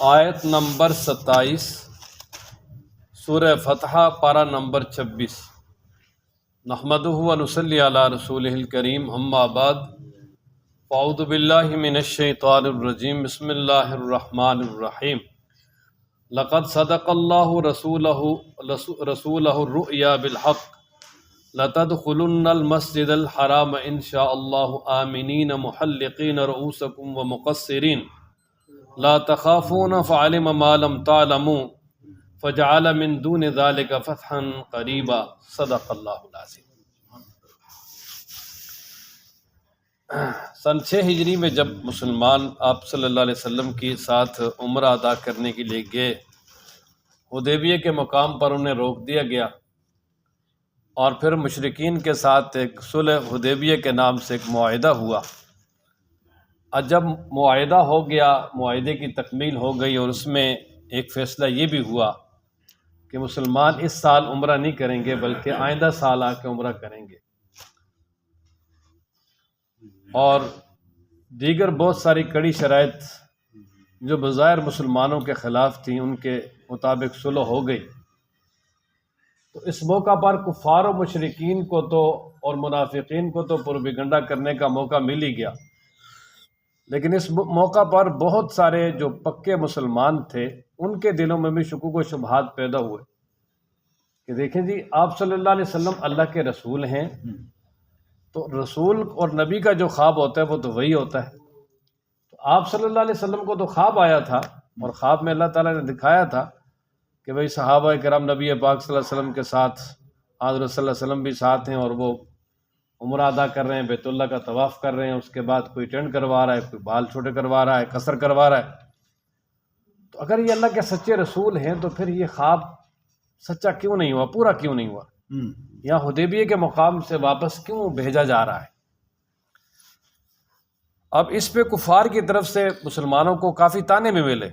آیت نمبر 27 سورہ فتح پارہ نمبر 26۔ نحمدہ و نصلی علی رسولہ الکریم، اما بعد، فاعوذ باللہ من الشیطان الرجیم، بسم اللہ الرحمن الرحیم۔ لقد صدق اللہ رسولہ الرؤیا بالحق لتدخلن المسجد الحرام ان شاء اللہ آمنین محلقین رؤوسکم ومقصرین لا تخافون فعلم ما لم تعلموا فجعل من دون ذلك فتحا قریبا۔ صدق اللہ العظیم۔ سن 6 ہجری میں جب مسلمان آپ صلی اللہ علیہ وسلم کے ساتھ عمرہ ادا کرنے کے لیے گئے، حدیبیہ کے مقام پر انہیں روک دیا گیا اور پھر مشرکین کے ساتھ ایک صلح حدیبیہ کے نام سے ایک معاہدہ ہوا۔ اور جب معاہدہ ہو گیا، معاہدے کی تکمیل ہو گئی، اور اس میں ایک فیصلہ یہ بھی ہوا کہ مسلمان اس سال عمرہ نہیں کریں گے بلکہ آئندہ سال آ کے عمرہ کریں گے، اور دیگر بہت ساری کڑی شرائط جو بظاہر مسلمانوں کے خلاف تھیں ان کے مطابق صلح ہو گئی۔ تو اس موقع پر کفار و مشرکین کو تو اور منافقین کو تو پروپیگنڈا کرنے کا موقع مل ہی گیا، لیکن اس موقع پر بہت سارے جو پکے مسلمان تھے ان کے دلوں میں بھی شکوک و شبہات پیدا ہوئے کہ دیکھیں جی، آپ صلی اللہ علیہ وسلم اللہ کے رسول ہیں، تو رسول اور نبی کا جو خواب ہوتا ہے وہ تو وہی ہوتا ہے۔ تو آپ صلی اللہ علیہ وسلم کو تو خواب آیا تھا، اور خواب میں اللہ تعالیٰ نے دکھایا تھا کہ بھئی صحابہ کرام نبی پاک صلی اللہ علیہ وسلم کے ساتھ، حضرت صلی اللہ علیہ وسلم بھی ساتھ ہیں، اور وہ عمرہ ادا کر رہے ہیں، بیت اللہ کا طواف کر رہے ہیں، اس کے بعد کوئی ٹینڈ کروا رہا ہے، کوئی بال چھوٹے کروا رہا ہے، قصر کروا رہا ہے۔ تو اگر یہ اللہ کے سچے رسول ہیں تو پھر یہ خواب سچا کیوں نہیں ہوا، پورا کیوں نہیں ہوا؟ یہاں حدیبیہ کے مقام سے واپس کیوں بھیجا جا رہا ہے؟ اب اس پہ کفار کی طرف سے مسلمانوں کو کافی طعنے میں ملے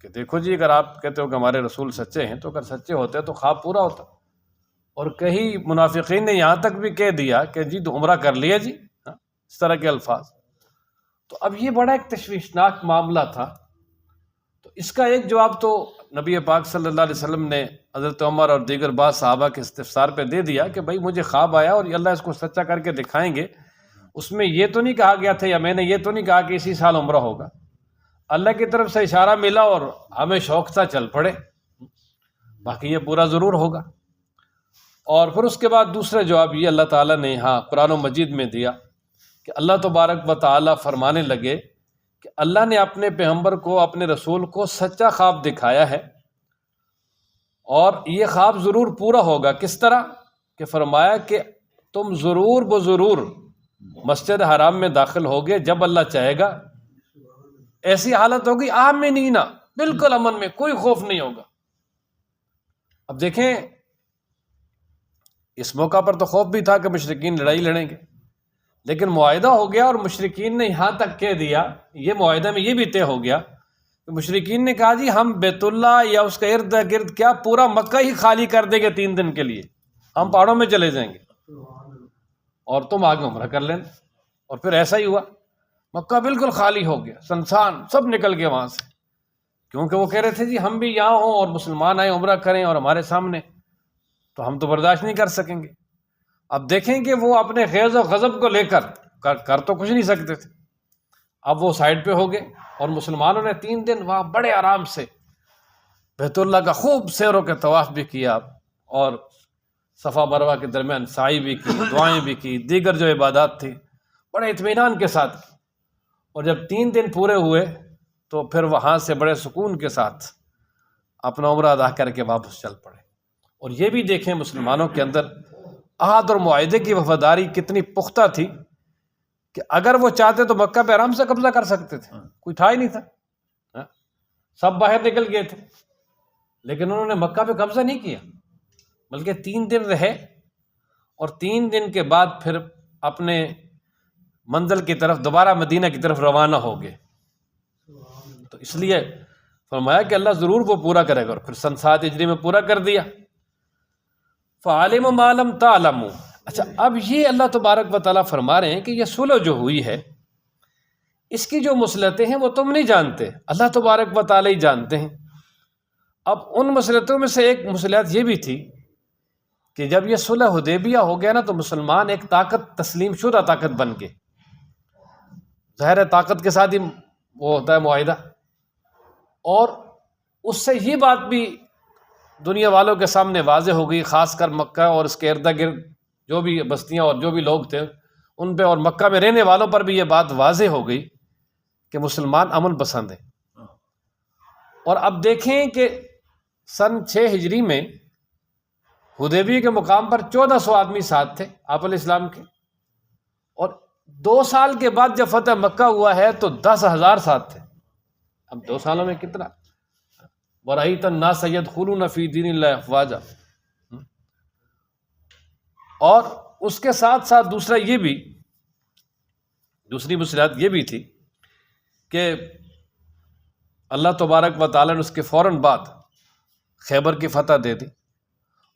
کہ دیکھو جی، اگر آپ کہتے ہو کہ ہمارے رسول سچے ہیں تو اگر سچے ہوتے تو خواب پورا ہوتا۔ اور کئی منافقین نے یہاں تک بھی کہہ دیا کہ جی تو عمرہ کر لیا جی، اس طرح کے الفاظ۔ تو اب یہ بڑا ایک تشویشناک معاملہ تھا۔ تو اس کا ایک جواب تو نبی پاک صلی اللہ علیہ وسلم نے حضرت عمر اور دیگر بعض صحابہ کے استفسار پہ دے دیا کہ بھائی مجھے خواب آیا اور اللہ اس کو سچا کر کے دکھائیں گے، اس میں یہ تو نہیں کہا گیا تھا، یا میں نے یہ تو نہیں کہا کہ اسی سال عمرہ ہوگا۔ اللہ کی طرف سے اشارہ ملا اور ہمیں شوق تھا، چل پڑے، باقی یہ پورا ضرور ہوگا۔ اور پھر اس کے بعد دوسرا جواب یہ اللہ تعالیٰ نے یہاں قرآن و مجید میں دیا کہ اللہ تبارک و تعالیٰ فرمانے لگے کہ اللہ نے اپنے پیغمبر کو، اپنے رسول کو سچا خواب دکھایا ہے، اور یہ خواب ضرور پورا ہوگا۔ کس طرح کہ فرمایا کہ تم ضرور بضرور مسجد حرام میں داخل ہوگے جب اللہ چاہے گا، ایسی حالت ہوگی آمنین، بالکل امن میں، کوئی خوف نہیں ہوگا۔ اب دیکھیں، اس موقع پر تو خوف بھی تھا کہ مشرکین لڑائی لڑیں گے، لیکن معاہدہ ہو گیا، اور مشرکین نے یہاں تک کہہ دیا، یہ معاہدہ میں یہ بھی طے ہو گیا کہ مشرکین نے کہا جی ہم بیت اللہ یا اس کا ارد گرد کیا پورا مکہ ہی خالی کر دیں گے 3 دن کے لیے، ہم پہاڑوں میں چلے جائیں گے اور تم آگے عمرہ کر لینا۔ اور پھر ایسا ہی ہوا، مکہ بالکل خالی ہو گیا، سنسان، سب نکل گئے وہاں سے، کیونکہ وہ کہہ رہے تھے جی ہم بھی یہاں ہوں اور مسلمان آئے عمرہ کریں اور ہمارے سامنے، تو ہم تو برداشت نہیں کر سکیں گے۔ اب دیکھیں کہ وہ اپنے غیظ و غضب کو لے کر تو کچھ نہیں سکتے تھے، اب وہ سائڈ پہ ہو گئے، اور مسلمانوں نے 3 دن وہاں بڑے آرام سے بیت اللہ کا خوب سیر کے طواف بھی کیا، اور صفا مروہ کے درمیان سعی بھی کی، دعائیں بھی کی، دیگر جو عبادات تھی بڑے اطمینان کے ساتھ کی۔ اور جب 3 دن پورے ہوئے تو پھر وہاں سے بڑے سکون کے ساتھ اپنا عمرہ ادا کر کے واپس چل پڑے۔ اور یہ بھی دیکھیں مسلمانوں کے اندر عہد اور معاہدے کی وفاداری کتنی پختہ تھی کہ اگر وہ چاہتے تو مکہ پہ آرام سے قبضہ کر سکتے تھے، کوئی تھا ہی نہیں تھا، سب باہر نکل گئے تھے، لیکن انہوں نے مکہ پہ قبضہ نہیں کیا، بلکہ 3 دن رہے، اور 3 دن کے بعد پھر اپنے منزل کی طرف دوبارہ مدینہ کی طرف روانہ ہو گئے۔ تو اس لیے فرمایا کہ اللہ ضرور وہ پورا کرے گا، اور پھر سن 7 ہجری میں پورا کر دیا۔ فَعَلِمَ مَا لَمْ تَعْلَمُوا۔ اچھا، اب یہ اللہ تبارک و تعالیٰ فرما رہے ہیں کہ یہ صلح جو ہوئی ہے، اس کی جو مصلحتیں ہیں وہ تم نہیں جانتے، اللہ تبارک و تعالی ہی جانتے ہیں۔ اب ان مصلحتوں میں سے ایک مصلحت یہ بھی تھی کہ جب یہ صلح حدیبیہ ہو گیا نا تو مسلمان ایک طاقت، تسلیم شدہ طاقت بن گئے۔ ظاہر ہے طاقت کے ساتھ ہی وہ ہوتا ہے معاہدہ، اور اس سے یہ بات بھی دنیا والوں کے سامنے واضح ہو گئی، خاص کر مکہ اور اس کے ارد گرد جو بھی بستیاں اور جو بھی لوگ تھے ان پہ، اور مکہ میں رہنے والوں پر بھی یہ بات واضح ہو گئی کہ مسلمان امن پسند ہیں۔ اور اب دیکھیں کہ سن 6 ہجری میں حدیبیہ کے مقام پر 1400 آدمی ساتھ تھے آپ علیہ السلام کے، اور 2 سال کے بعد جب فتح مکہ ہوا ہے تو 10,000 ساتھ تھے۔ اب 2 سالوں میں کتنا؟ وَرَأَيْتَ النَّاسَ يَدْخُلُونَ فِي دِينِ اللَّهِ أَفْوَاجًا۔ اور اس کے ساتھ ساتھ دوسری مصلحت یہ بھی تھی کہ اللہ تبارک و تعالیٰ نے اس کے فوراً بعد خیبر کی فتح دے دی۔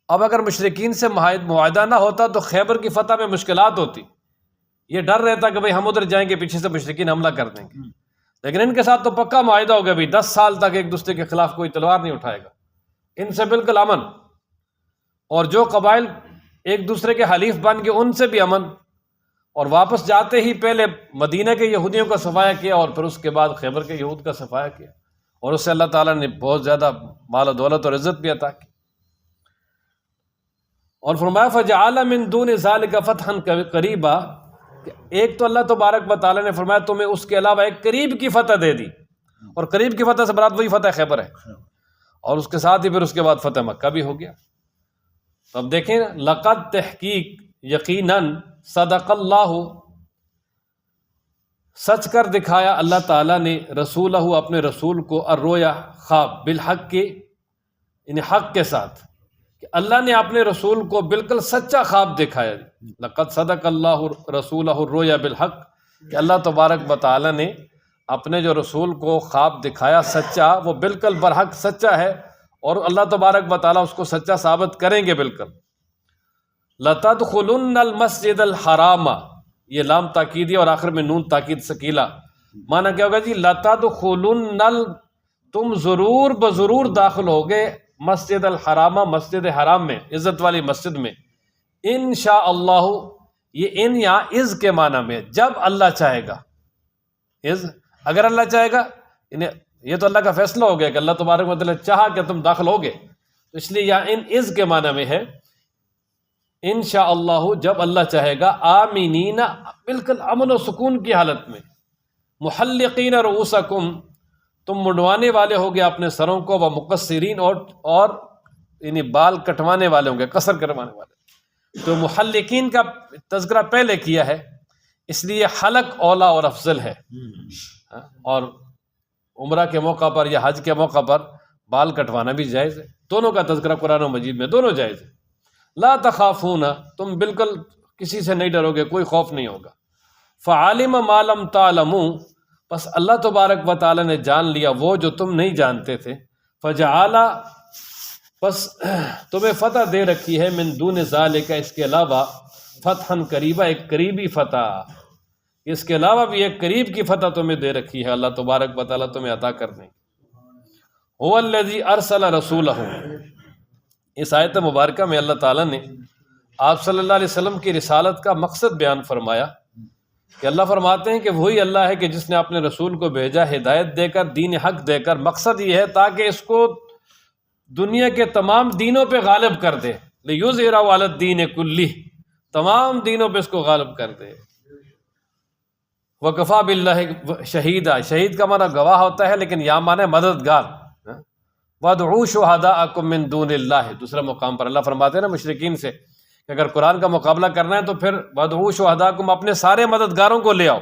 اب اگر مشرکین سے معاہدہ نہ ہوتا تو خیبر کی فتح میں مشکلات ہوتی، یہ ڈر رہتا کہ بھئی ہم ادھر جائیں گے پیچھے سے مشرکین حملہ کر دیں گے، لیکن ان کے ساتھ تو پکا معاہدہ ہو گیا بھئی 10 سال تک ایک دوسرے کے خلاف کوئی تلوار نہیں اٹھائے گا، ان سے بالکل امن، اور جو قبائل ایک دوسرے کے حلیف بن گئے ان سے بھی امن، اور واپس جاتے ہی پہلے مدینہ کے یہودیوں کا صفایا کیا اور پھر اس کے بعد خیبر کے یہود کا صفایا کیا، اور اس سے اللہ تعالیٰ نے بہت زیادہ مال و دولت اور عزت بھی عطا کی۔ اور فرمایا فَجَعَلَ مِن دُونِ ذَلِكَ فَتْحًا قَرِيبًا، کہ ایک تو اللہ تبارک و تعالیٰ نے فرمایا تمہیں اس کے علاوہ ایک قریب کی فتح دے دی، اور قریب کی فتح سے مراد وہی فتح خیبر ہے، اور اس کے ساتھ ہی پھر اس کے بعد فتح مکہ بھی ہو گیا۔ تو اب دیکھیں لقد تحقیق یقیناً صدق اللہ، سچ کر دکھایا اللہ تعالیٰ نے رسولہ اپنے رسول کو الرؤیا خواب بالحق کے، یعنی حق کے ساتھ، کہ اللہ نے اپنے رسول کو بالکل سچا خواب دکھایا۔ لقد صدق اللہ رسولہ الرؤیا بالحق، کہ اللہ تبارک و تعالیٰ نے اپنے جو رسول کو خواب دکھایا سچا، وہ بالکل برحق سچا ہے، اور اللہ تبارک و تعالیٰ اس کو سچا ثابت کریں گے بالکل۔ لَتَدْخُلُنَّ الْمَسْجِدَ الْحَرَامَ، یہ لام تاکیدی اور آخر میں نون تاکید ثقیلہ، معنی کیا ہوگا جی؟ لَتَدْخُلُنَّ، تم ضرور بضرور داخل ہوگے مسجد الحرامہ، مسجد حرام میں، عزت والی مسجد میں، انشاءاللہ، یہ ان یا از کے معنی میں، جب اللہ چاہے گا، از اگر اللہ چاہے گا، یہ تو اللہ کا فیصلہ ہو گیا کہ اللہ تبارک و تعالیٰ چاہا کہ تم داخل ہوگے، تو اس لیے یا ان از کے معنی میں ہے انشاءاللہ، جب اللہ چاہے گا، آمینین، بالکل امن و سکون کی حالت میں، محلقین رؤوسکم، تم منڈوانے والے ہوگے اپنے سروں کو، وہ مقصرین، اور یعنی بال کٹوانے والے ہوں گے، قصر کروانے والے۔ تو محلقین کا تذکرہ پہلے کیا ہے، اس لیے حلق اولا اور افضل ہے، اور عمرہ کے موقع پر یا حج کے موقع پر بال کٹوانا بھی جائز ہے، دونوں کا تذکرہ قرآن و مجید میں، دونوں جائز ہے۔ لا تخافون، تم بالکل کسی سے نہیں ڈرو گے، کوئی خوف نہیں ہوگا۔ فعالم ما لم تعلموا، بس اللہ تبارک و تعالی نے جان لیا وہ جو تم نہیں جانتے تھے۔ فجعل، بس تمہیں فتح دے رکھی ہے، من دون ذالک، اس کے علاوہ، فتحا قریبا، ایک قریبی فتح، اس کے علاوہ بھی ایک قریب کی فتح تمہیں دے رکھی ہے، اللہ تبارک و تعالی تمہیں عطا کر دیں گے۔ هو الذی ارسل رسولہ، اس آیت مبارکہ میں اللہ تعالیٰ نے آپ صلی اللہ علیہ وسلم کی رسالت کا مقصد بیان فرمایا، کہ اللہ فرماتے ہیں کہ وہی اللہ ہے کہ جس نے اپنے رسول کو بھیجا ہدایت دے کر، دین حق دے کر، مقصد یہ ہے تاکہ اس کو دنیا کے تمام دینوں پہ غالب کر دے، لِیُظْہِرَہُ عَلَى الدِّینِ کُلِّهِ، تمام دینوں پہ اس کو غالب کر دے۔ وَكَفَى بِاللَّهِ شَہِیدًا، شہید کا معنی گواہ ہوتا ہے، لیکن یہاں معنی مددگار۔ وَادْعُوا شُهَدَاءَکُم مِّن دُونِ اللَّهِ، دوسرے مقام پر اللہ فرماتے ہیں نا مشرکین سے کہ اگر قرآن کا مقابلہ کرنا ہے تو پھر وَادْعُوا شُهَدَاءَکُم، اپنے سارے مددگاروں کو لے آؤ،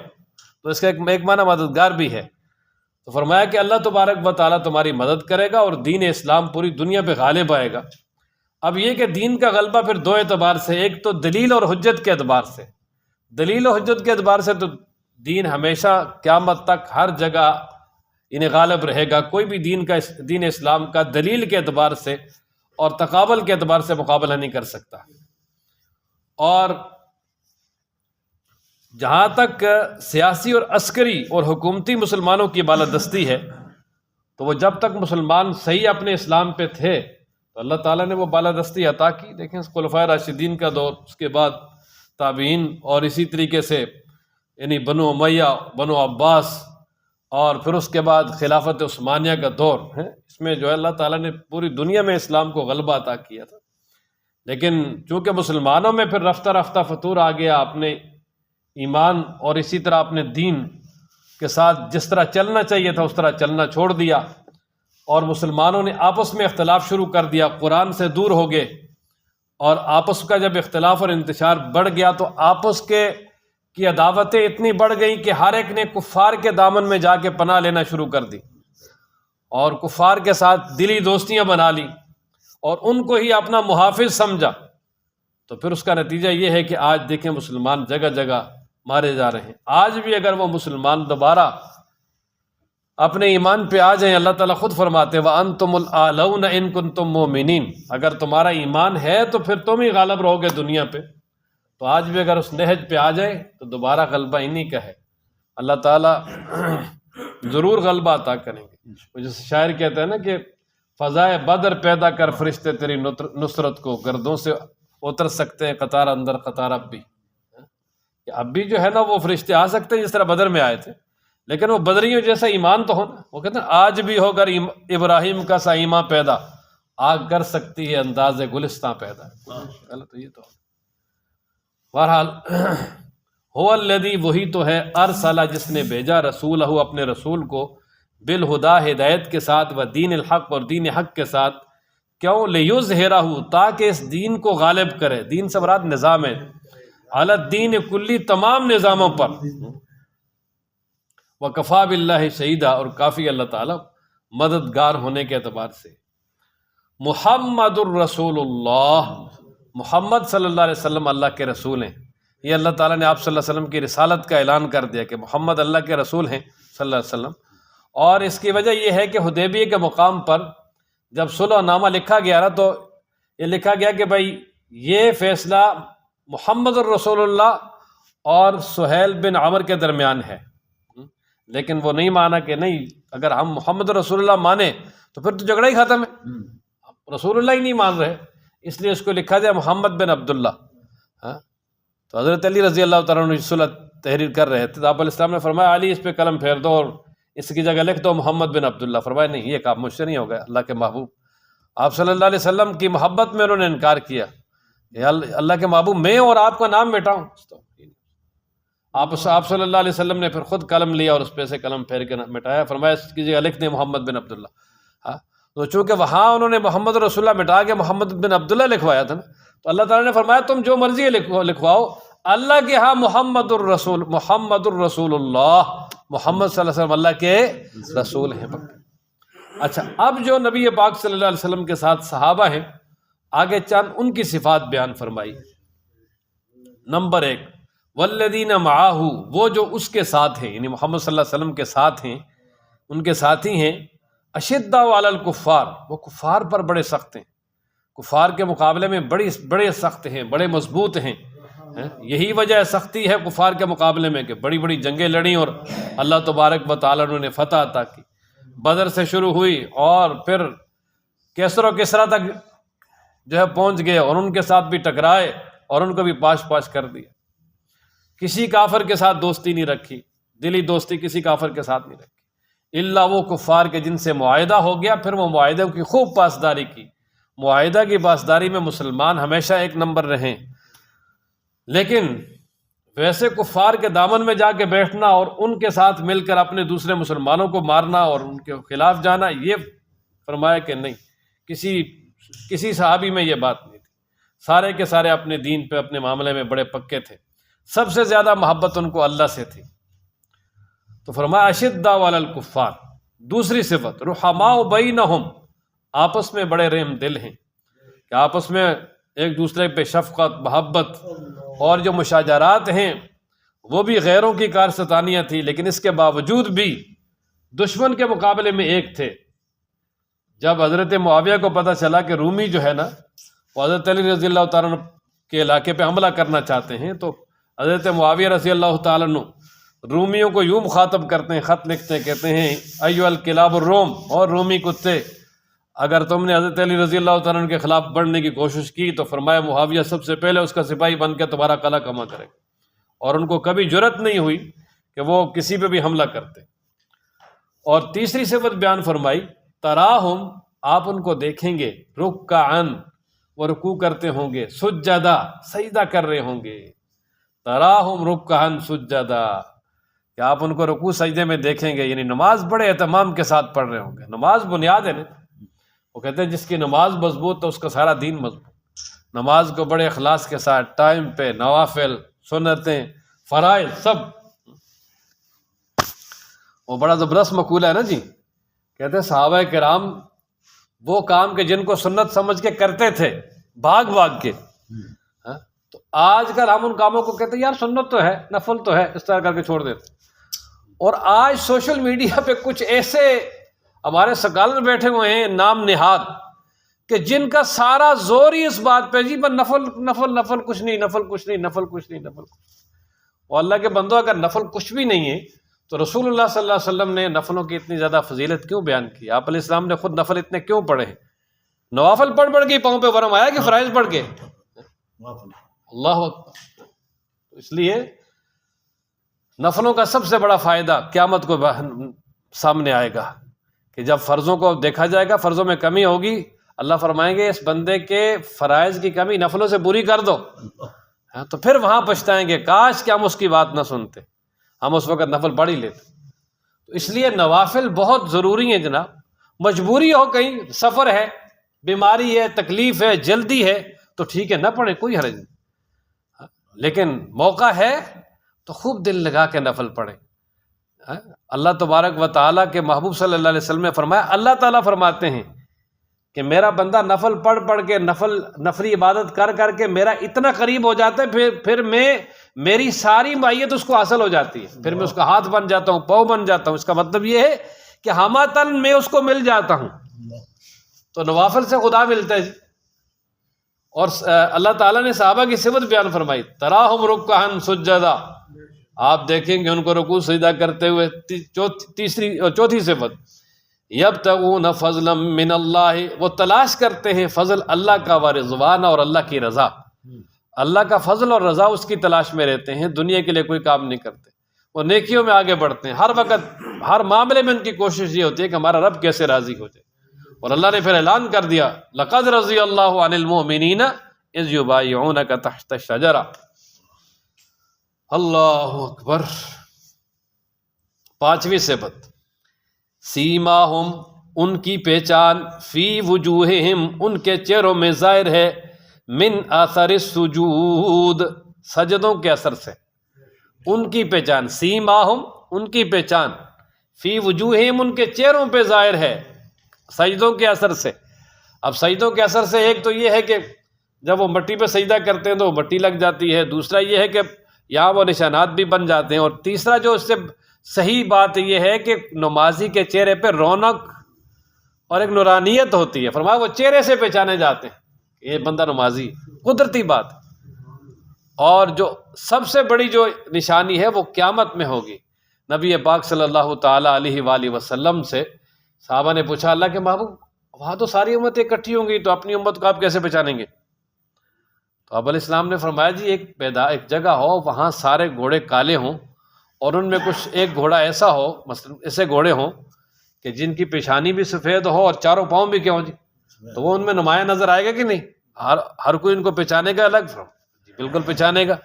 تو اس کا ایک معنی مددگار بھی ہے۔ تو فرمایا کہ اللہ تبارک و تعالیٰ تمہاری مدد کرے گا اور دین اسلام پوری دنیا پہ غالب آئے گا۔ اب یہ کہ دین کا غلبہ پھر دو اعتبار سے، ایک تو دلیل اور حجت کے اعتبار سے، دلیل و حجت کے اعتبار سے تو دین ہمیشہ قیامت تک ہر جگہ انہیں غالب رہے گا، کوئی بھی دین اسلام کا دلیل کے اعتبار سے اور تقابل کے اعتبار سے مقابلہ نہیں کر سکتا۔ اور جہاں تک سیاسی اور عسکری اور حکومتی مسلمانوں کی بالادستی ہے تو وہ جب تک مسلمان صحیح اپنے اسلام پہ تھے تو اللہ تعالیٰ نے وہ بالادستی عطا کی. دیکھیں خلفائے راشدین کا دور، اس کے بعد تابعین، اور اسی طریقے سے یعنی بنو امیہ، بنو عباس، اور پھر اس کے بعد خلافت عثمانیہ کا دور ہے. اس میں جو ہے اللہ تعالیٰ نے پوری دنیا میں اسلام کو غلبہ عطا کیا تھا. لیکن چونکہ مسلمانوں میں پھر رفتہ رفتہ فتور آ گیا، اپنے ایمان اور اسی طرح اپنے دین کے ساتھ جس طرح چلنا چاہیے تھا اس طرح چلنا چھوڑ دیا، اور مسلمانوں نے آپس میں اختلاف شروع کر دیا، قرآن سے دور ہو گئے، اور آپس کا جب اختلاف اور انتشار بڑھ گیا تو آپس کی عداوتیں اتنی بڑھ گئیں کہ ہر ایک نے کفار کے دامن میں جا کے پناہ لینا شروع کر دی، اور کفار کے ساتھ دلی دوستیاں بنا لی، اور ان کو ہی اپنا محافظ سمجھا. تو پھر اس کا نتیجہ یہ ہے کہ آج دیکھیں مسلمان جگہ جگہ مارے جا رہے ہیں. آج بھی اگر وہ مسلمان دوبارہ اپنے ایمان پہ آ جائیں، اللہ تعالیٰ خود فرماتے وَأَنْتُمُ الْأَعْلَوْنَ إِن كُنتُم مُؤْمِنِينَ، اگر تمہارا ایمان ہے تو پھر تم ہی غالب رہو گے دنیا پہ. تو آج بھی اگر اس نہج پہ آ جائے تو دوبارہ غلبہ انہی کا ہے. اللہ تعالیٰ ضرور غلبہ عطا کریں گے. جیسے شاعر کہتا ہے نا کہ فضائے بدر پیدا کر فرشتے تیری نصرت کو، گردوں سے اتر سکتے ہیں قطار اندر قطار اب بھی. کہ اب بھی جو ہے نا وہ فرشتے آ سکتے ہیں جس طرح بدر میں آئے تھے، لیکن وہ بدریوں جیسا ایمان تو ہونا. وہ کہتے ہیں آج بھی ہو کر ابراہیم کا سا ایمان پیدا، آگ کر سکتی ہے انداز گلستاں پیدا. تو یہ تو بہرحال هو الذی، وہی تو ہے، ارسلہ، جس نے بھیجا، رسولہ، اپنے رسول کو، بالہدا، ہدایت کے ساتھ، و دین الحق، اور دین حق کے ساتھ. کیوں؟ لیظہرہ، تاکہ اس دین کو غالب کرے. دین سے مراد نظام ہے، علی الدین کلی، تمام نظاموں پر. وکفا باللہ شہیدہ، اور کافی اللہ تعالیٰ مددگار ہونے کے اعتبار سے. محمد الرسول اللہ، محمد صلی اللہ علیہ وسلم اللہ کے رسول ہیں. یہ اللہ تعالیٰ نے آپ صلی اللہ علیہ وسلم کی رسالت کا اعلان کر دیا کہ محمد اللہ کے رسول ہیں صلی اللہ علیہ وسلم. اور اس کی وجہ یہ ہے کہ حدیبیہ کے مقام پر جب صلح نامہ لکھا گیا نا تو یہ لکھا گیا کہ بھائی یہ فیصلہ محمد الرسول اللہ اور سہیل بن عمر کے درمیان ہے. لیکن وہ نہیں مانا کہ نہیں، اگر ہم محمد رسول اللہ مانے تو پھر تو جھگڑا ہی ختم ہے. رسول اللہ ہی نہیں مان رہے، اس لیے اس کو لکھا جائے محمد بن عبداللہ. تو حضرت علی رضی اللہ تعالیٰ عنہ صلح تحریر کر رہے تھے، آپ علیہ السلام نے فرمایا علی اس پہ قلم پھیر دو اور اس کی جگہ لکھ دو محمد بن عبداللہ. فرمایا نہیں، یہ کام مجھ سے نہیں ہوگا. اللہ کے محبوب آپ صلی اللہ علیہ وسلم کی محبت میں انہوں نے انکار کیا. اللہ کے محبوب میں اور آپ کا نام مٹاؤں؟ آپ صلی اللہ علیہ وسلم نے پھر خود قلم لیا اور اس پہ سے قلم پھیر کے مٹایا. فرمایا اس کی جگہ لکھ دیں محمد بن عبداللہ. تو چونکہ وہاں انہوں نے محمد رسول اللہ مٹا کے محمد بن عبداللہ لکھوایا تھا نا، تو اللہ تعالیٰ نے فرمایا تم جو مرضی لکھواؤ، اللہ کے ہاں محمد الرسول اللہ، محمد صلی اللہ علیہ وسلم اللہ کے رسول ہیں. اچھا، اب جو نبی پاک صلی اللہ علیہ وسلم کے ساتھ صحابہ ہیں، آگے چند ان کی صفات بیان فرمائی. نمبر 1، والذین معاہ، وہ جو اس کے ساتھ ہیں، یعنی محمد صلی اللہ علیہ وسلم کے ساتھ ہیں، ان کے ساتھی ہیں. اشداء علی الکفار، وہ کفار پر بڑے سخت ہیں، کفار کے مقابلے میں بڑے سخت ہیں، بڑے مضبوط ہیں. یہی وجہ سختی ہے کفار کے مقابلے میں کہ بڑی بڑی جنگیں لڑیں اور اللہ تبارک و تعالیٰ نے فتح عطا کی. بدر سے شروع ہوئی اور پھر کیسر و کسرا تک جو ہے پہنچ گئے، اور ان کے ساتھ بھی ٹکرائے اور ان کو بھی پاش کر دیا. کسی کافر کے ساتھ دوستی نہیں رکھی، دلی دوستی کسی کافر کے ساتھ نہیں رکھی، الا وہ کفار کے جن سے معاہدہ ہو گیا، پھر وہ معاہدے کی خوب پاسداری کی. معاہدہ کی پاسداری میں مسلمان ہمیشہ ایک نمبر رہیں. لیکن ویسے کفار کے دامن میں جا کے بیٹھنا اور ان کے ساتھ مل کر اپنے دوسرے مسلمانوں کو مارنا اور ان کے خلاف جانا، یہ فرمایا کہ نہیں، کسی صحابی میں یہ بات نہیں تھی. سارے کے سارے اپنے دین پہ، اپنے معاملے میں بڑے پکے تھے. سب سے زیادہ محبت ان کو اللہ سے تھی. تو فرمایا اشداء علی الکفار. دوسری صفت، رحماء بینہم، آپس میں بڑے رحم دل ہیں، کہ آپس میں ایک دوسرے پہ شفقت، محبت، اور جو مشاجرات ہیں وہ بھی غیروں کی کارستانیاں تھی، لیکن اس کے باوجود بھی دشمن کے مقابلے میں ایک تھے. جب حضرت معاویہ کو پتہ چلا کہ رومی جو ہے نا وہ حضرت علی رضی اللہ تعالیٰ عنہ کے علاقے پہ حملہ کرنا چاہتے ہیں، تو حضرت معاویہ رضی اللہ تعالیٰ عنہ رومیوں کو یوں مخاطب کرتے ہیں، خط لکھتے ہیں، کہتے ہیں ایھا الکلاب الروم، اور رومی کتے، اگر تم نے حضرت علی رضی اللہ تعالیٰ عنہ کے خلاف بڑھنے کی کوشش کی تو فرمایا معاویہ سب سے پہلے اس کا سپاہی بن کے تمہارا قلعہ کما کرے گا، اور ان کو کبھی جرأت نہیں ہوئی کہ وہ کسی پہ بھی حملہ کرتے۔ اور تیسری صفت بیان فرمائی تراہم، آپ ان کو دیکھیں گے رکعاً، وہ رکوع کرتے ہوں گے، سجدہ، سجدہ کر رہے ہوں گے، تراہم رکعاً سجدہ، کہ آپ ان کو رکوع سجدے میں دیکھیں گے، یعنی نماز بڑے اہتمام کے ساتھ پڑھ رہے ہوں گے۔ نماز بنیاد ہے نا، وہ کہتے ہیں جس کی نماز مضبوط تو اس کا سارا دین مضبوط۔ نماز کو بڑے اخلاص کے ساتھ ٹائم پہ، نوافل، سنتیں، فرائض سب۔ وہ بڑا زبردست مقولہ ہے نا جی، کہتے ہیں صحابہ کرام وہ کام کہ جن کو سنت سمجھ کے کرتے تھے بھاگ بھاگ کے، تو آج کل ہم ان کاموں کو کہتے ہیں یار سنت تو ہے، نفل تو ہے، اس طرح کر کے چھوڑ دیتے۔ اور آج سوشل میڈیا پہ کچھ ایسے ہمارے سکالر بیٹھے ہوئے ہیں نام نہاد، کہ جن کا سارا زور ہی اس بات پہ جی بس نفل نفل نفل کچھ نہیں، نفل کچھ نہیں، نفل کچھ نہیں، نفل کچھ نہیں۔ اور اللہ کے بندو اگر نفل کچھ بھی نہیں ہے تو رسول اللہ صلی اللہ علیہ وسلم نے نفلوں کی اتنی زیادہ فضیلت کیوں بیان کی؟ آپ علیہ السلام نے خود نفل اتنے کیوں پڑھے ہیں؟ نوافل پڑھ پڑھ کے پاؤں پہ ورم آیا کہ فرائض پڑھ کے؟ اللہ اکبر۔ اس لیے نفلوں کا سب سے بڑا فائدہ قیامت کو سامنے آئے گا کہ جب فرضوں کو دیکھا جائے گا، فرضوں میں کمی ہوگی، اللہ فرمائیں گے اس بندے کے فرائض کی کمی نفلوں سے پوری کر دو، تو پھر وہاں پچھتائیں گے کاش کہ ہم اس کی بات نہ سنتے، ہم اس وقت نفل پڑھ ہی لیتے۔ تو اس لیے نوافل بہت ضروری ہیں جناب۔ مجبوری ہو، کہیں سفر ہے، بیماری ہے، تکلیف ہے، جلدی ہے، تو ٹھیک ہے نہ پڑھیں، کوئی حرج نہیں، لیکن موقع ہے تو خوب دل لگا کے نفل پڑھیں۔ اللہ تبارک و تعالیٰ کے محبوب صلی اللہ علیہ وسلم نے فرمایا، اللہ تعالیٰ فرماتے ہیں کہ میرا بندہ نفل پڑھ پڑھ کے، نفلی عبادت کر کر کے میرا اتنا قریب ہو جاتا ہے، پھر میری ساری مائیت اس کو حاصل ہو جاتی ہے، پھر میں اس کا ہاتھ بن جاتا ہوں، پاؤں بن جاتا ہوں۔ اس کا مطلب یہ ہے کہ ہماتن میں اس کو مل جاتا ہوں۔ تو نوافل سے خدا ملتا ہے جی۔ اور اللہ تعالیٰ نے صحابہ کی صفت بیان فرمائی تراہم رکعاً سجدہ، آپ دیکھیں گے ان کو رکوع سجدہ کرتے ہوئے۔ چوتھی صفت یبتغون فضلا من اللہ، وہ تلاش کرتے ہیں فضل اللہ کا، ورضوان، اور اللہ کی رضا۔ اللہ کا فضل اور رضا اس کی تلاش میں رہتے ہیں، دنیا کے لیے کوئی کام نہیں کرتے، وہ نیکیوں میں آگے بڑھتے ہیں، ہر وقت ہر معاملے میں ان کی کوشش یہ ہوتی ہے کہ ہمارا رب کیسے راضی ہو جائے۔ اور اللہ نے پھر اعلان کر دیا لقد رضی اللہ عن المؤمنین اذ یبایعونک تحت الشجرہ۔ اللہ اکبر۔ پانچویں صفت سیماہم، ان کی پہچان، فی وجوہہم، ان کے چہروں میں ظاہر ہے، من اثر السجود، سجدوں کے اثر سے ان کی پہچان، سیماہم ان کی پہچان، فی وجوہہم ان کے چہروں پہ ظاہر ہے، سجدوں کے اثر سے۔ اب سجدوں کے اثر سے ایک تو یہ ہے کہ جب وہ مٹی پہ سجدہ کرتے ہیں تو وہ مٹی لگ جاتی ہے، دوسرا یہ ہے کہ یہاں وہ نشانات بھی بن جاتے ہیں، اور تیسرا جو اس سے صحیح بات یہ ہے کہ نمازی کے چہرے پہ رونق اور ایک نورانیت ہوتی ہے، فرمایا وہ چہرے سے پہچانے جاتے ہیں یہ بندہ نمازی، قدرتی بات۔ اور جو سب سے بڑی جو نشانی ہے وہ قیامت میں ہوگی۔ نبی پاک صلی اللہ تعالیٰ علیہ وآلہ وسلم سے صحابہ نے پوچھا اللہ کے محبوب وہاں تو ساری امتیں اکٹھی ہوں گی، تو اپنی امت کو آپ کیسے پہچانیں گے؟ تو آپ علیہ السلام نے فرمایا جی ایک جگہ ہو وہاں سارے گھوڑے کالے ہوں، اور ان میں کچھ ایک گھوڑا ایسا ہو، مثلا ایسے گھوڑے ہوں کہ جن کی پیشانی بھی سفید ہو اور چاروں پاؤں بھی کیا ہوں جی، تو وہ ان میں نمایاں نظر آئے گا کہ نہیں؟ ہر کوئی ان کو پہچانے گا الگ؟ جی بالکل پہچانے گا۔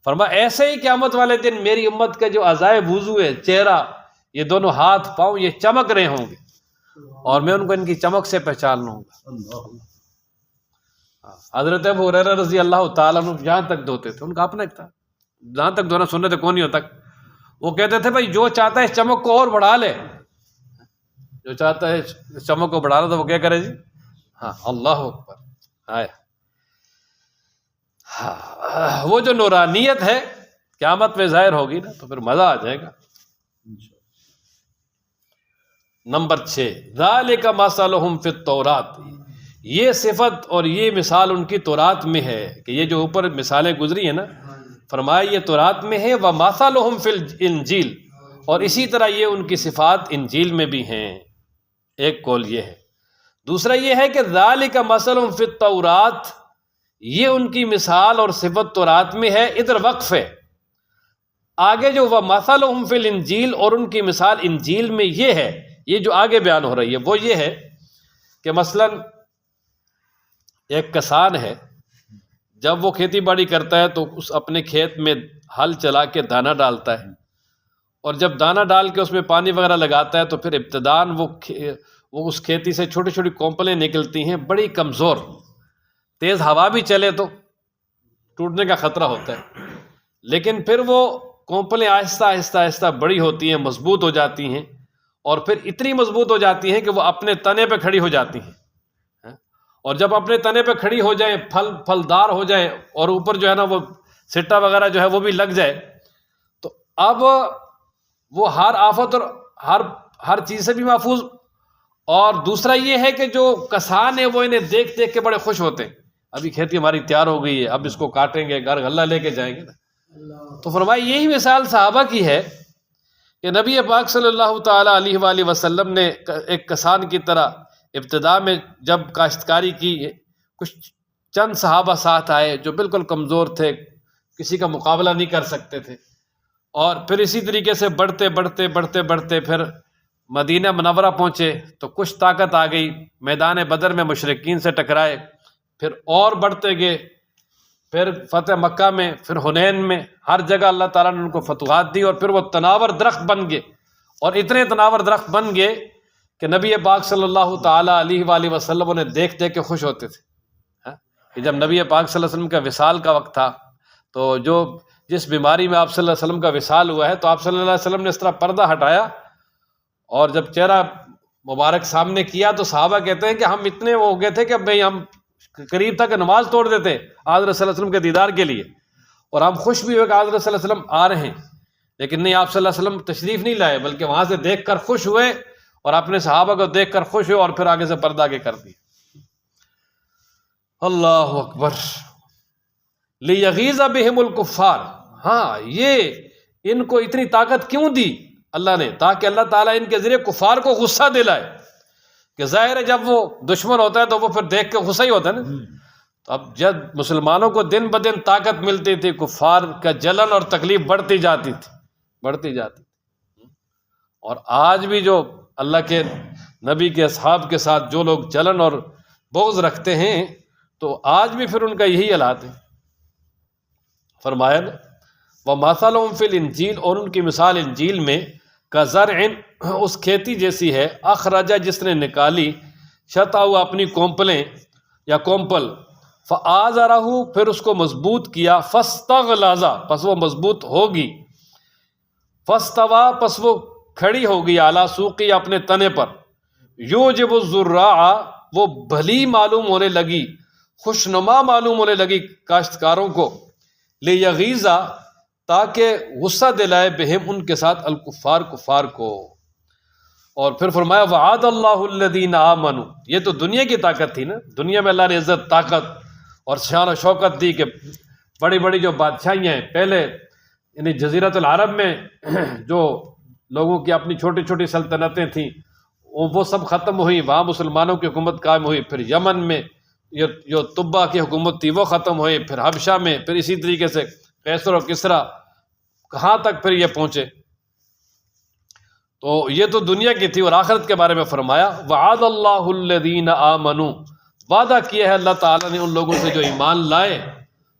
فرمایا ایسے ہی قیامت والے دن میری امت کے جو اعضائے وضو ہے، چہرہ، یہ دونوں ہاتھ پاؤں، یہ چمک رہے ہوں گے، اور میں ان کو ان کی چمک سے پہچان لوں گا۔ حضرت ابو ہریرہ رضی اللہ تعالیٰ عنہ جہاں تک دھوتے تھے، ان کا اپنا ایک تھا، جہاں تک دھونا سنت ہے کون نہیں ہوتا، وہ کہتے تھے بھائی جو چاہتا ہے اس چمک کو اور بڑھا لے، جو چاہتا ہے اس چمک کو بڑھا لے تو وہ کیا کرے جی؟ ہاں اللہ اکبر۔ وہ جو نورانیت ہے قیامت میں ظاہر ہوگی نا تو پھر مزہ آ جائے گا۔ نمبر 6 ذالک مثلہم فی التوراۃ، یہ صفت اور یہ مثال ان کی تورات میں ہے، کہ یہ جو اوپر مثالیں گزری ہیں نا فرمایا یہ تورات میں ہے، وَمَثَلُهُمْ فِي الْإِنْجِيلِ، اور اسی طرح یہ ان کی صفات انجیل میں بھی ہیں۔ ایک قول یہ ہے۔ دوسرا یہ ہے کہ ذَلِكَ مَثَلٌ فِي التَّوْرَاتِ، یہ ان کی مثال اور صفت تورات میں ہے۔ ادھر وقف ہے، آگے جو وَمَثَلُهُمْ فِي الْإِنْجِيلِ، اور ان کی مثال انجیل میں یہ ہے، یہ جو آگے بیان ہو رہی ہے وہ یہ ہے کہ مثلا ایک کسان ہے، جب وہ کھیتی باڑی کرتا ہے تو اس اپنے کھیت میں ہل چلا کے دانہ ڈالتا ہے، اور جب دانہ ڈال کے اس میں پانی وغیرہ لگاتا ہے تو پھر ابتداً وہ اس کھیتی سے چھوٹی چھوٹی کونپلیں نکلتی ہیں، بڑی کمزور، تیز ہوا بھی چلے تو ٹوٹنے کا خطرہ ہوتا ہے، لیکن پھر وہ کونپلیں آہستہ آہستہ آہستہ بڑی ہوتی ہیں، مضبوط ہو جاتی ہیں، اور پھر اتنی مضبوط ہو جاتی ہیں کہ وہ اپنے تنے پہ کھڑی ہو جاتی ہیں، اور جب اپنے تنے پہ کھڑی ہو جائیں، پھلدار ہو جائیں، اور اوپر جو ہے نا وہ سٹا وغیرہ جو ہے وہ بھی لگ جائے، تو اب وہ ہر آفت اور ہر چیز سے بھی محفوظ۔ اور دوسرا یہ ہے کہ جو کسان ہیں وہ انہیں دیکھ دیکھ کے بڑے خوش ہوتے ہیں، ابھی کھیتی ہماری تیار ہو گئی ہے، اب اس کو کاٹیں گے، گھر غلہ لے کے جائیں گے نا۔ تو فرمایا یہی مثال صحابہ کی ہے کہ نبی پاک صلی اللہ تعالیٰ علیہ وآلہ وسلم نے ایک کسان کی طرح ابتدا میں جب کاشتکاری کی، کچھ چند صحابہ ساتھ آئے جو بالکل کمزور تھے، کسی کا مقابلہ نہیں کر سکتے تھے، اور پھر اسی طریقے سے بڑھتے بڑھتے بڑھتے بڑھتے پھر مدینہ منورہ پہنچے تو کچھ طاقت آ گئی، میدان بدر میں مشرکین سے ٹکرائے، پھر اور بڑھتے گئے، پھر فتح مکہ میں، پھر حنین میں، ہر جگہ اللہ تعالیٰ نے ان کو فتوحات دی، اور پھر وہ تناور درخت بن گئے، اور اتنے تناور درخت بن گئے کہ نبی پاک صلی اللہ تعالیٰ علیہ وآلہ وسلم انہیں دیکھ دیکھ کے خوش ہوتے تھے۔ کہ جب نبی پاک صلی اللہ علیہ وسلم کا وصال کا وقت تھا تو جس بیماری میں آپ صلی اللہ علیہ وسلم کا وصال ہوا ہے، تو آپ صلی اللہ علیہ وسلم نے اس طرح پردہ ہٹایا، اور جب چہرہ مبارک سامنے کیا تو صحابہ کہتے ہیں کہ ہم اتنے ہو گئے تھے کہ بھئی ہم قریب تک نماز توڑ دیتے حضرت صلی اللہ علیہ وسلم کے دیدار کے لیے، اور ہم خوش بھی ہوئے کہ حضرت صلی اللہ علیہ وسلم آ رہے ہیں، لیکن نہیں، آپ صلی اللہ علیہ وسلم تشریف نہیں لائے، بلکہ وہاں سے دیکھ کر خوش ہوئے، اور اپنے صحابہ کو دیکھ کر خوش ہوئے، اور پھر آگے سے پردہ آگے کر دی۔ اللہ اکبر۔ لِيَغِيظَ بِهِمُ الْكُفَّارِ، ہاں یہ ان کو اتنی طاقت کیوں دی اللہ نے؟ تاکہ اللہ تعالیٰ ان کے ذریعے کفار کو غصہ دلائے، کہ ظاہر ہے جب وہ دشمن ہوتا ہے تو وہ پھر دیکھ کے غصہ ہی ہوتا ہے نا۔ تو اب جب مسلمانوں کو دن بدن طاقت ملتی تھی، کفار کا جلن اور تکلیف بڑھتی جاتی تھی، اور آج بھی جو اللہ کے نبی کے اصحاب کے ساتھ جو لوگ جلن اور بغض رکھتے ہیں، تو آج بھی پھر ان کا یہی حالات ہے۔ فرمایا نا وَمَثَلُهُمْ فِي الْإِنْجِيلِ، اور ان کی مثال انجیل میں كَزَرْعٍ، اس کھیتی جیسی ہے، اخرجہ جس نے نکالی، شطأہ اپنی کونپلیں یا کونپل، فآزرہ پھر اس کو مضبوط کیا، فاستغلظ پس وہ مضبوط ہوگی، فاستویٰ پس وہ کھڑی ہوگی، علی سوقی اپنے تنے پر، یوجب الزراع وہ بھلی معلوم ہونے لگی، خوشنما معلوم ہونے لگی کاشتکاروں کو، لیغیظ تاکہ غصہ دلائے، بہم ان کے ساتھ، الکفار کفار کو۔ اور پھر فرمایا وعد اللہ الذین آمنوا، یہ تو دنیا کی طاقت تھی نا، دنیا میں اللہ نے عزت، طاقت اور شان و شوکت دی، کہ بڑی بڑی جو بادشاہیاں ہیں پہلے، یعنی جزیرۃ العرب میں جو لوگوں کی اپنی چھوٹی چھوٹی سلطنتیں تھیں وہ سب ختم ہوئی، وہاں مسلمانوں کی حکومت قائم ہوئی، پھر یمن میں جو طبہ کی حکومت تھی وہ ختم ہوئی، پھر حبشہ میں، پھر اسی طریقے سے قیصر و کسریٰ، کہاں تک پھر یہ پہنچے۔ تو یہ تو دنیا کی تھی، اور آخرت کے بارے میں فرمایا وعد اللہ الذین آمنوا، وعدہ کیا ہے اللہ تعالیٰ نے ان لوگوں سے جو ایمان لائے،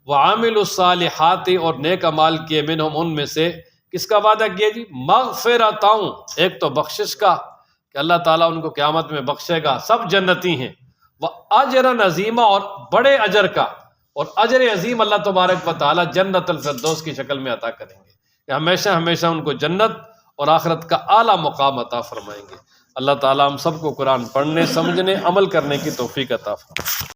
وعاملوا الصالحات اور نیک اعمال کیے، منہم ان میں سے، کس کا وعدہ کیا جی؟ مغفرتاً، ایک تو بخشش کا کہ اللہ تعالیٰ ان کو قیامت میں بخشے گا، سب جنتی ہیں، وَأَجْرًا عَظِيمًا اور بڑے اجر کا، اور اجر عظیم اللہ تبارک و تعالیٰ جنت الفردوس کی شکل میں عطا کریں گے، کہ ہمیشہ ہمیشہ ان کو جنت اور آخرت کا اعلیٰ مقام عطا فرمائیں گے۔ اللہ تعالیٰ ہم سب کو قرآن پڑھنے، سمجھنے، عمل کرنے کی توفیق عطا فرمائے۔